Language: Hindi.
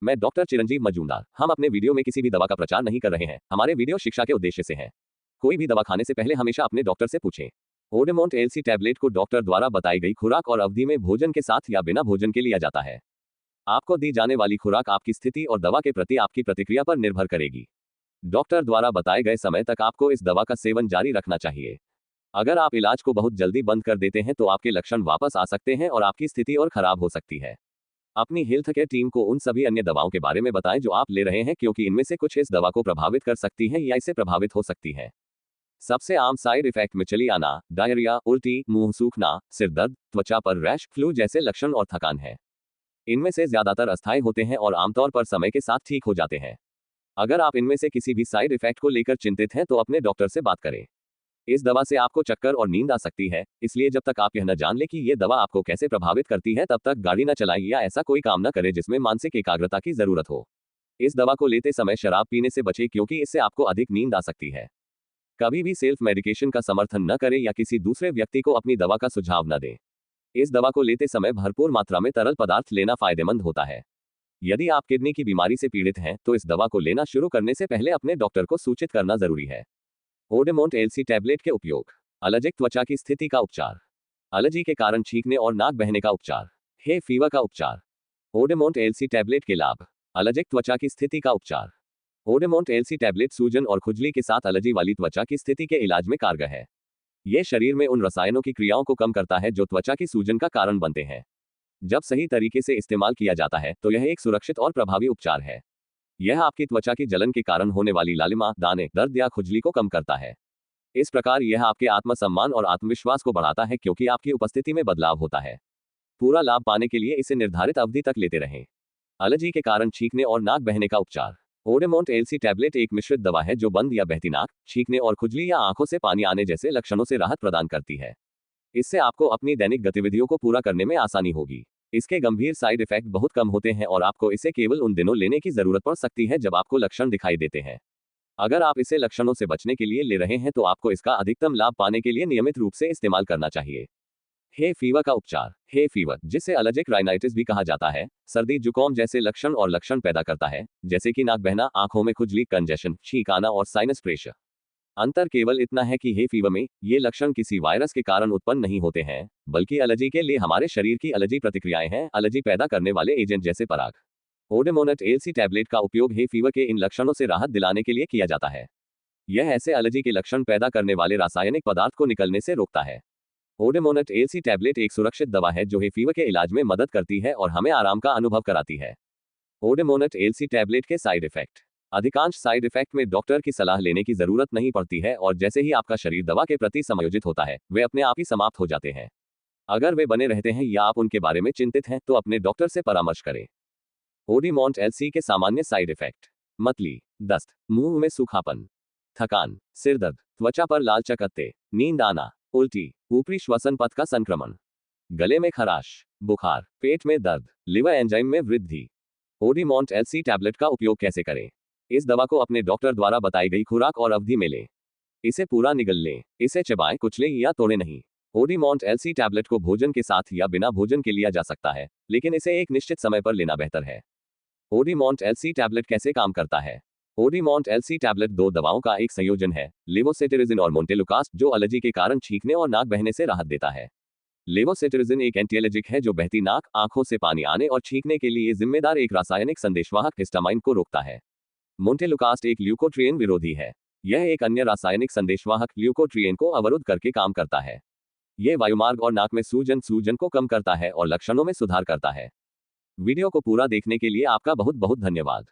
मैं डॉक्टर चिरंजीव मजूमदार। हम अपने वीडियो में किसी भी दवा का प्रचार नहीं कर रहे हैं। हमारे वीडियो शिक्षा के उद्देश्य से हैं। कोई भी दवा खाने से पहले हमेशा अपने डॉक्टर से पूछें। ओडेमोंट एलसी टैबलेट को डॉक्टर द्वारा बताई गई खुराक और अवधि में भोजन के साथ या बिना भोजन के लिया जाता है। आपको दी जाने वाली खुराक आपकी स्थिति और दवा के प्रति आपकी प्रतिक्रिया पर निर्भर करेगी। डॉक्टर द्वारा बताए गए समय तक आपको इस दवा का सेवन जारी रखना चाहिए। अगर आप इलाज को बहुत जल्दी बंद कर देते हैं तो आपके लक्षण वापस आ सकते हैं और आपकी स्थिति और खराब हो सकती है। अपनी हेल्थ केयर टीम को उन सभी अन्य दवाओं के बारे में बताएं जो आप ले रहे हैं, क्योंकि इनमें से कुछ इस दवा को प्रभावित कर सकती हैं या इससे प्रभावित हो सकती हैं। सबसे आम साइड इफेक्ट में चली आना, डायरिया, उल्टी, मुंह सूखना, सिर दर्द, त्वचा पर रैश, फ्लू जैसे लक्षण और थकान है। इनमें से ज्यादातर अस्थायी होते हैं और आमतौर पर समय के साथ ठीक हो जाते हैं। अगर आप इनमें से किसी भी साइड इफेक्ट को लेकर चिंतित हैं तो अपने डॉक्टर से बात करें। इस दवा से आपको चक्कर और नींद आ सकती है, इसलिए जब तक आप यह न जान लें कि ये दवा आपको कैसे प्रभावित करती है तब तक गाड़ी न चलाएं या ऐसा कोई काम न करें जिसमें मानसिक एकाग्रता की जरूरत हो। इस दवा को लेते समय शराब पीने से बचें, क्योंकि इससे आपको अधिक नींद आ सकती है। कभी भी सेल्फ मेडिकेशन का समर्थन न करें या किसी दूसरे व्यक्ति को अपनी दवा का सुझाव न दें। इस दवा को लेते समय भरपूर मात्रा में तरल पदार्थ लेना फायदेमंद होता है। यदि आप किडनी की बीमारी से पीड़ित हैं तो इस दवा को लेना शुरू करने से पहले अपने डॉक्टर को सूचित करना जरूरी है। ओडेमोंट एलसी टैबलेट के उपयोग। एलर्जिक त्वचा की स्थिति का उपचार। एलर्जी के कारण छींकने और नाक बहने का उपचार। हे फीवर का उपचार। ओडेमोंट एलसी टैबलेट के लाभ। एलर्जिक त्वचा की स्थिति का उपचार। ओडेमोंट एलसी टैबलेट सूजन और खुजली के साथ एलर्जी वाली त्वचा की स्थिति के इलाज में कारगर है। यह शरीर में उन रसायनों की क्रियाओं को कम करता है जो त्वचा की सूजन का कारण बनते हैं। जब सही तरीके से इस्तेमाल किया जाता है तो यह एक सुरक्षित और प्रभावी उपचार है। यह आपकी त्वचा की जलन के कारण होने वाली लालिमा, दाने, दर्द या खुजली को कम करता है। इस प्रकार यह आपके आत्मसम्मान और आत्मविश्वास को बढ़ाता है, क्योंकि आपकी उपस्थिति में बदलाव होता है। पूरा लाभ पाने के लिए इसे निर्धारित अवधि तक लेते रहें। एलर्जी के कारण छींकने और नाक बहने का उपचार। ओडेमोंट एलसी टैबलेट एक मिश्रित दवा है जो बंद या बहती नाक, छींकने और खुजली या आंखों से पानी आने जैसे लक्षणों से राहत प्रदान करती है। इससे आपको अपनी दैनिक गतिविधियों को पूरा करने में आसानी होगी। इसके गंभीर साइड इफेक्ट बहुत कम होते हैं और आपको इसे केवल उन दिनों लेने की जरूरत पड़ सकती है जब आपको लक्षण दिखाई देते हैं। अगर आप इसे लक्षणों से बचने के लिए ले रहे हैं तो आपको इसका अधिकतम लाभ पाने के लिए नियमित रूप से इस्तेमाल करना चाहिए। हे फीवर का उपचार। हे फीवर, जिसे एलर्जिक राइनाइटिस भी कहा जाता है, सर्दी जुकाम जैसे लक्षण पैदा करता है, जैसे कि नाक बहना, आंखों में खुजली, कंजेशन, छींक आना और साइनस प्रेशर। अंतर केवल इतना है कि हे फीवर में ये लक्षण किसी वायरस के कारण उत्पन्न नहीं होते हैं, बल्कि एलर्जी के लिए हमारे शरीर की एलर्जी प्रतिक्रियाएं हैं, एलर्जी पैदा करने वाले एजेंट जैसे पराग। ओडेमोंट एलसी टैबलेट का उपयोग हे फीवर के इन लक्षणों से राहत दिलाने के लिए किया जाता है। यह ऐसे एलर्जी के लक्षण पैदा करने वाले रासायनिक पदार्थ को निकलने से रोकता है। ओडेमोंट एलसी टैबलेट एक सुरक्षित दवा है जो हे फीवर के इलाज में मदद करती है और हमें आराम का अनुभव कराती है। ओडेमोंट एलसी टैबलेट के साइड इफेक्ट। अधिकांश साइड इफेक्ट में डॉक्टर की सलाह लेने की जरूरत नहीं पड़ती है और जैसे ही आपका शरीर दवा के प्रति समायोजित होता है, वे अपने आप ही समाप्त हो जाते हैं। अगर वे बने रहते हैं या आप उनके बारे में चिंतित हैं तो अपने डॉक्टर से परामर्श करें। ओडेमोंट एलसी के सामान्य साइड इफेक्ट। मतली, दस्त, मुंह में सूखापन, थकान, सिर दर्द, त्वचा पर लाल चकत्ते, नींद आना, उल्टी, ऊपरी श्वसन पथ का संक्रमण, गले में खराश, बुखार, पेट में दर्द, लिवर एंजाइम में वृद्धि। ओडेमोंट एलसी टैबलेट का उपयोग कैसे करें? इस दवा को अपने डॉक्टर द्वारा बताई गई खुराक और अवधि में लें। इसे पूरा निगल लें। इसे चबाएं, कुचलें या तोड़ें नहीं। ओडेमोंट एलसी टैबलेट को भोजन के साथ या बिना भोजन के लिया जा सकता है, लेकिन इसे एक निश्चित समय पर लेना बेहतर है। ओडेमोंट एलसी टैबलेट कैसे काम करता है? ओडेमोंट एलसी टैबलेट दो दवाओं का एक संयोजन है, लेवोसेटिरिजिन और मोंटेलुकास्ट, जो एलर्जी के कारण छींकने और नाक बहने से राहत देता है। लेवोसेटिरिजिन एक एंटीएलर्जिक है जो बहती नाक, आंखों से पानी आने और छींकने के लिए जिम्मेदार एक रासायनिक संदेशवाहक हिस्टामाइन को रोकता है। मोंटेलुकास्ट एक ल्यूकोट्रिएन विरोधी है। यह एक अन्य रासायनिक संदेशवाहक ल्यूकोट्रिएन को अवरुद्ध करके काम करता है। यह वायुमार्ग और नाक में सूजन को कम करता है और लक्षणों में सुधार करता है। वीडियो को पूरा देखने के लिए आपका बहुत बहुत धन्यवाद।